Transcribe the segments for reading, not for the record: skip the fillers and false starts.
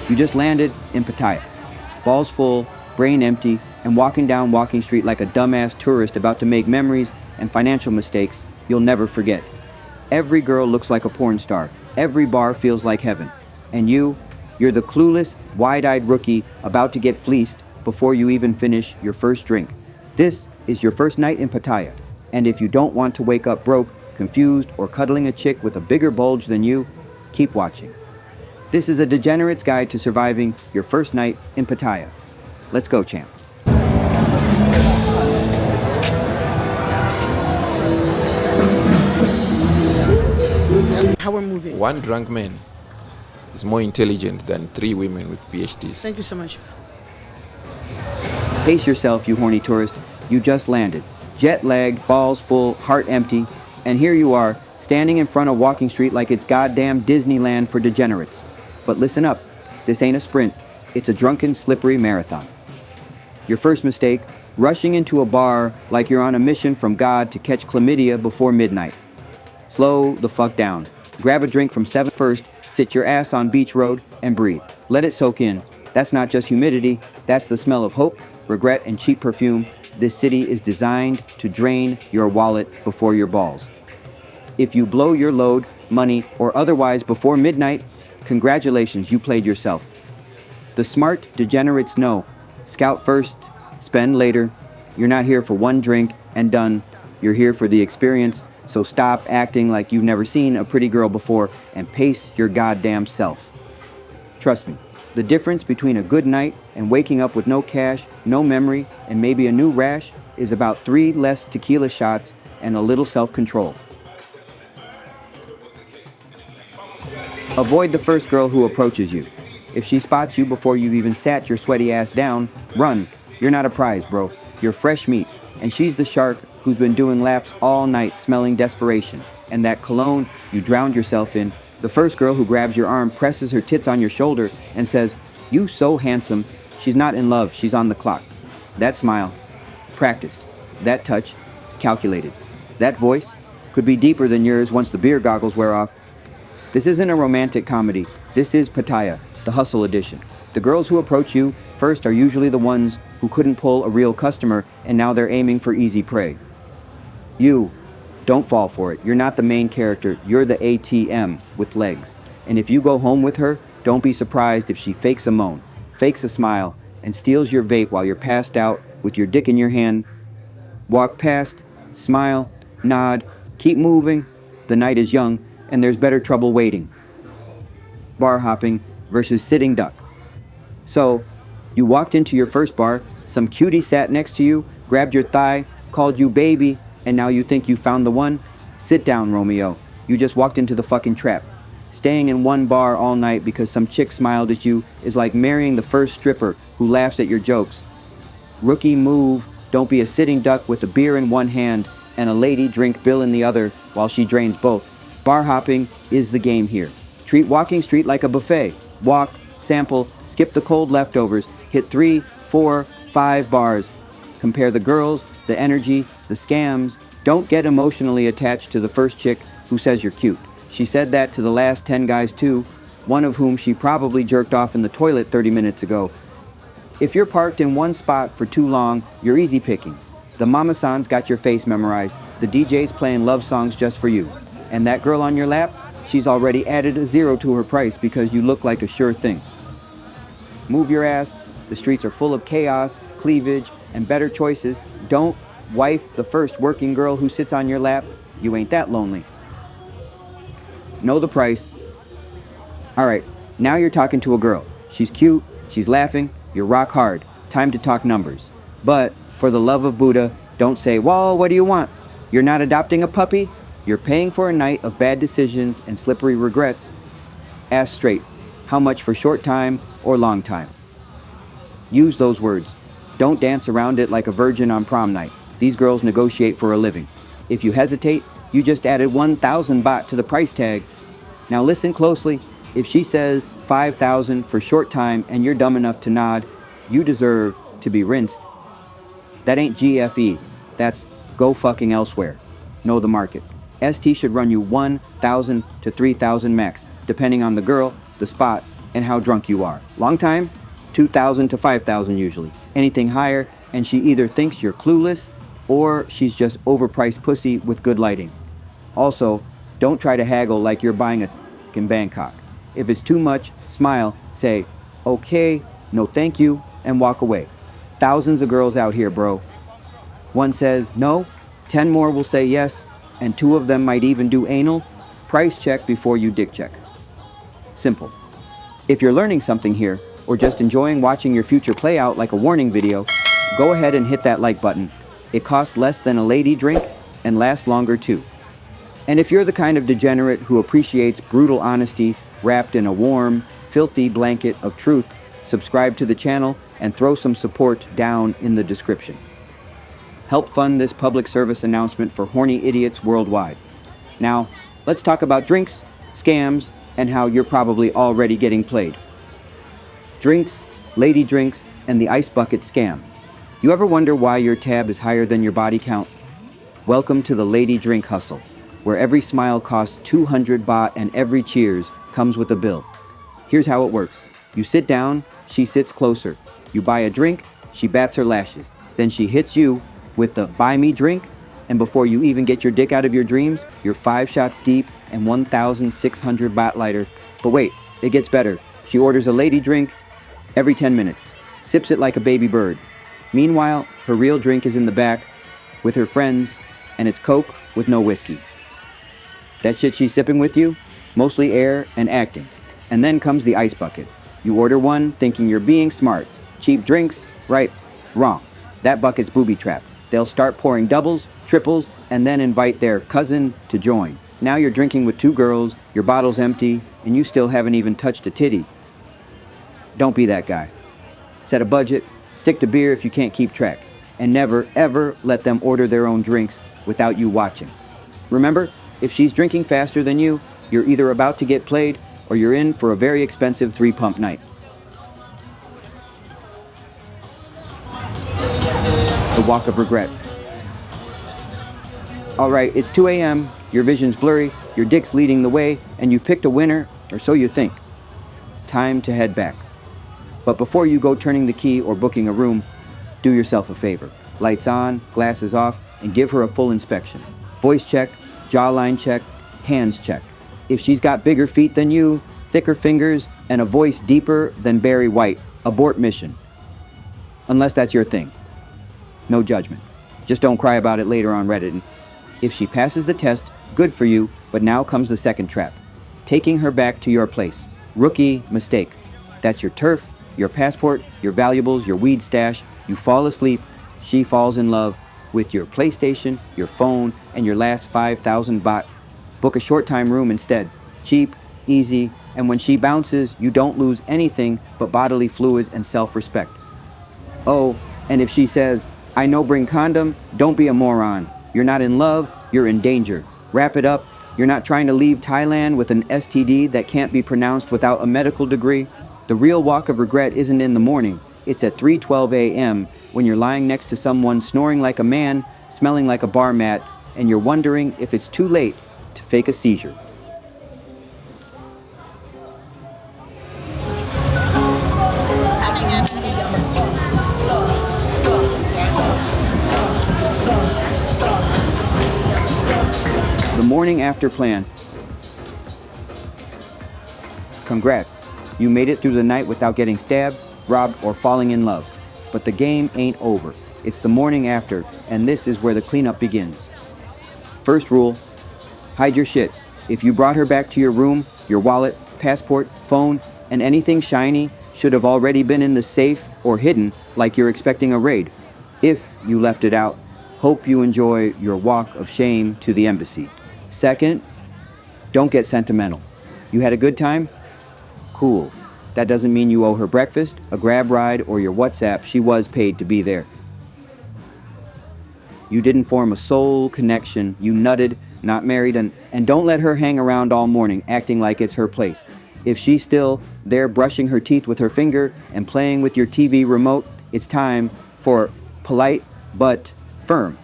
You just landed in Pattaya. Balls full, brain empty, and walking down Walking Street like a dumbass tourist about to make memories and financial mistakes you'll never forget. Every girl looks like a porn star. Every bar feels like heaven. And you're the clueless, wide-eyed rookie about to get fleeced before you even finish your first drink. This is your first night in Pattaya. And if you don't want to wake up broke, confused, or cuddling a chick with a bigger bulge than you, keep watching. This is a Degenerate's Guide to Surviving Your First Night in Pattaya. Let's go, champ. How we're moving. One drunk man is more intelligent than 3 women with PhDs. Thank you so much. Pace yourself, you horny tourist. You just landed. Jet-lagged, balls full, heart empty, and here you are, standing in front of Walking Street like it's goddamn Disneyland for degenerates. But listen up, this ain't a sprint, it's a drunken, slippery marathon. Your first mistake, rushing into a bar like you're on a mission from God to catch chlamydia before midnight. Slow the fuck down. Grab a drink from 7 First, sit your ass on Beach Road, and breathe. Let it soak in. That's not just humidity, that's the smell of hope, regret, and cheap perfume. This city is designed to drain your wallet before your balls. If you blow your load, money, or otherwise before midnight, congratulations, you played yourself. The smart degenerates know. Scout first, spend later. You're not here for one drink and done. You're here for the experience, so stop acting like you've never seen a pretty girl before and pace your goddamn self. Trust me, the difference between a good night and waking up with no cash, no memory, and maybe a new rash is about 3 less tequila shots and a little self-control. Avoid the first girl who approaches you. If she spots you before you've even sat your sweaty ass down, run. You're not a prize, bro. You're fresh meat. And she's the shark who's been doing laps all night smelling desperation. And that cologne you drowned yourself in. The first girl who grabs your arm presses her tits on your shoulder and says, "You so handsome." She's not in love, she's on the clock. That smile, practiced. That touch, calculated. That voice could be deeper than yours once the beer goggles wear off. This isn't a romantic comedy. This is Pattaya, the hustle edition. The girls who approach you first are usually the ones who couldn't pull a real customer and now they're aiming for easy prey. You, don't fall for it. You're not the main character. You're the ATM with legs. And if you go home with her, don't be surprised if she fakes a moan, fakes a smile, and steals your vape while you're passed out with your dick in your hand. Walk past, smile, nod, keep moving. The night is young, and there's better trouble waiting. Bar hopping versus sitting duck. So, you walked into your first bar, some cutie sat next to you, grabbed your thigh, called you baby, and now you think you found the one? Sit down, Romeo. You just walked into the fucking trap. Staying in one bar all night because some chick smiled at you is like marrying the first stripper who laughs at your jokes. Rookie move, don't be a sitting duck with a beer in one hand and a lady drink bill in the other while she drains both. Bar hopping is the game here. Treat Walking Street like a buffet. Walk, sample, skip the cold leftovers, hit 3, 4, 5 bars. Compare the girls, the energy, the scams. Don't get emotionally attached to the first chick who says you're cute. She said that to the last 10 guys too, one of whom she probably jerked off in the toilet 30 minutes ago. If you're parked in one spot for too long, you're easy pickings. The mama-san's got your face memorized. The DJ's playing love songs just for you. And that girl on your lap, she's already added a 0 to her price because you look like a sure thing. Move your ass. The streets are full of chaos, cleavage, and better choices. Don't wife the first working girl who sits on your lap. You ain't that lonely. Know the price. Alright, now you're talking to a girl. She's cute, she's laughing, you're rock hard. Time to talk numbers. But, for the love of Buddha, don't say, "Well, what do you want?" You're not adopting a puppy? You're paying for a night of bad decisions and slippery regrets. Ask straight, how much for short time or long time? Use those words. Don't dance around it like a virgin on prom night. These girls negotiate for a living. If you hesitate, you just added 1,000 baht to the price tag. Now listen closely. If she says 5,000 for short time and you're dumb enough to nod, you deserve to be rinsed. That ain't GFE. That's go fucking elsewhere. Know the market. ST should run you 1,000 to 3,000 max, depending on the girl, the spot, and how drunk you are. Long time? 2,000 to 5,000 usually. Anything higher, and she either thinks you're clueless or she's just overpriced pussy with good lighting. Also, don't try to haggle like you're buying a in Bangkok. If it's too much, smile, say, okay, no thank you, and walk away. Thousands of girls out here, bro. One says no, 10 more will say yes, and 2 of them might even do anal. Price check before you dick check. Simple. If you're learning something here, or just enjoying watching your future play out like a warning video, go ahead and hit that like button. It costs less than a lady drink and lasts longer too. And if you're the kind of degenerate who appreciates brutal honesty wrapped in a warm, filthy blanket of truth, subscribe to the channel and throw some support down in the description. Help fund this public service announcement for horny idiots worldwide. Now, let's talk about drinks, scams, and how you're probably already getting played. Drinks, lady drinks, and the ice bucket scam. You ever wonder why your tab is higher than your body count? Welcome to the lady drink hustle, where every smile costs 200 baht and every cheers comes with a bill. Here's how it works. You sit down, she sits closer. You buy a drink, she bats her lashes. Then she hits you with the buy me drink, and before you even get your dick out of your dreams, you're 5 shots deep and 1,600 baht lighter. But wait, it gets better. She orders a lady drink every 10 minutes, sips it like a baby bird. Meanwhile, her real drink is in the back with her friends, and it's Coke with no whiskey. That shit she's sipping with you? Mostly air and acting. And then comes the ice bucket. You order one thinking you're being smart. Cheap drinks? Right. Wrong. That bucket's booby trap. They'll start pouring doubles, triples, and then invite their cousin to join. Now you're drinking with 2 girls, your bottle's empty, and you still haven't even touched a titty. Don't be that guy. Set a budget, stick to beer if you can't keep track, and never, ever let them order their own drinks without you watching. Remember, if she's drinking faster than you, you're either about to get played or you're in for a very expensive 3-pump night. The walk of regret. Alright, it's 2 a.m., your vision's blurry, your dick's leading the way, and you've picked a winner, or so you think. Time to head back. But before you go turning the key or booking a room, do yourself a favor. Lights on, glasses off, and give her a full inspection. Voice check, jawline check, hands check. If she's got bigger feet than you, thicker fingers, and a voice deeper than Barry White, abort mission. Unless that's your thing. No judgment. Just don't cry about it later on Reddit. If she passes the test, good for you, but now comes the second trap. Taking her back to your place. Rookie mistake. That's your turf, your passport, your valuables, your weed stash. You fall asleep, she falls in love with your PlayStation, your phone, and your last 5,000 baht. Book a short-time room instead. Cheap, easy, and when she bounces, you don't lose anything but bodily fluids and self-respect. Oh, and if she says, I know bring condom, don't be a moron. You're not in love, you're in danger. Wrap it up. You're not trying to leave Thailand with an STD that can't be pronounced without a medical degree. The real walk of regret isn't in the morning. It's at 3:12 a.m. when you're lying next to someone snoring like a man, smelling like a bar mat, and you're wondering if it's too late to fake a seizure. The morning after plan. Congrats. You made it through the night without getting stabbed, robbed, or falling in love. But the game ain't over. It's the morning after, and this is where the cleanup begins. First rule, hide your shit. If you brought her back to your room, your wallet, passport, phone, and anything shiny should have already been in the safe or hidden like you're expecting a raid. If you left it out, hope you enjoy your walk of shame to the embassy. Second, don't get sentimental. You had a good time? Cool. That doesn't mean you owe her breakfast, a grab ride, or your WhatsApp. She was paid to be there. You didn't form a soul connection. You nutted, not married, and don't let her hang around all morning acting like it's her place. If she's still there brushing her teeth with her finger and playing with your TV remote, it's time for polite but firm.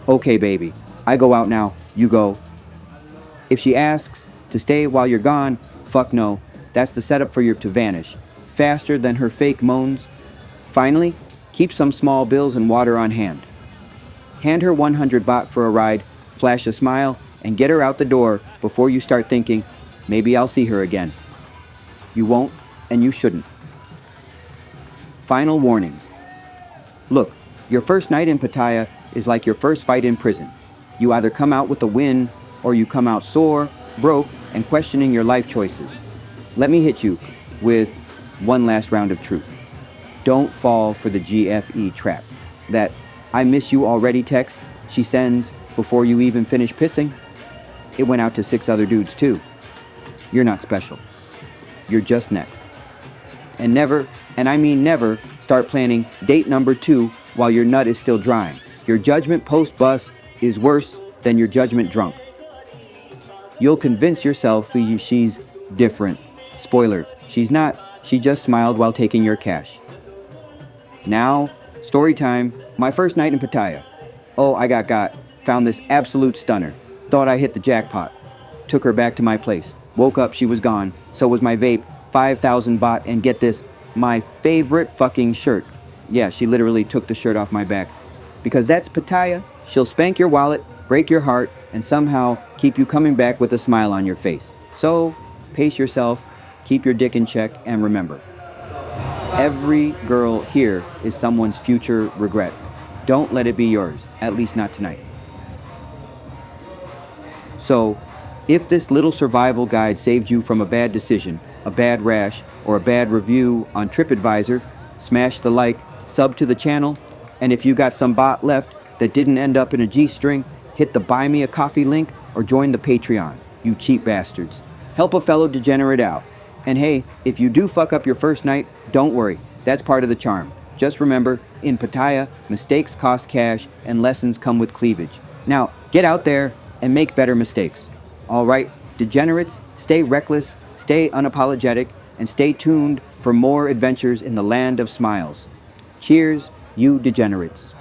Okay, baby, I go out now, you go. If she asks to stay while you're gone, fuck no. That's the setup for you to vanish, faster than her fake moans. Finally, keep some small bills and water on hand. Hand her 100 baht for a ride, flash a smile, and get her out the door before you start thinking, maybe I'll see her again. You won't, and you shouldn't. Final warnings. Look, your first night in Pattaya is like your first fight in prison. You either come out with a win, or you come out sore, broke, and questioning your life choices. Let me hit you with one last round of truth. Don't fall for the GFE trap. That "I miss you already" text she sends before you even finish pissing. It went out to 6 other dudes too. You're not special. You're just next. And never, and I mean never, start planning date number 2 while your nut is still drying. Your judgment post-bus is worse than your judgment drunk. You'll convince yourself she's different. Spoiler, she's not. She just smiled while taking your cash. Now, story time. My first night in Pattaya. Oh, I got. Found this absolute stunner. Thought I hit the jackpot. Took her back to my place. Woke up, she was gone. So was my vape, 5,000 baht, and get this, my favorite fucking shirt. Yeah, she literally took the shirt off my back. Because that's Pattaya. She'll spank your wallet, break your heart, and somehow keep you coming back with a smile on your face. So, pace yourself, keep your dick in check, and remember, every girl here is someone's future regret. Don't let it be yours, at least not tonight. So, if this little survival guide saved you from a bad decision, a bad rash, or a bad review on TripAdvisor, smash the like, sub to the channel, and if you got some baht left that didn't end up in a G-string, hit the Buy Me a Coffee link or join the Patreon, you cheap bastards. Help a fellow degenerate out. And hey, if you do fuck up your first night, don't worry, that's part of the charm. Just remember, in Pattaya, mistakes cost cash and lessons come with cleavage. Now, get out there and make better mistakes. All right, degenerates, stay reckless, stay unapologetic, and stay tuned for more adventures in the land of smiles. Cheers, you degenerates.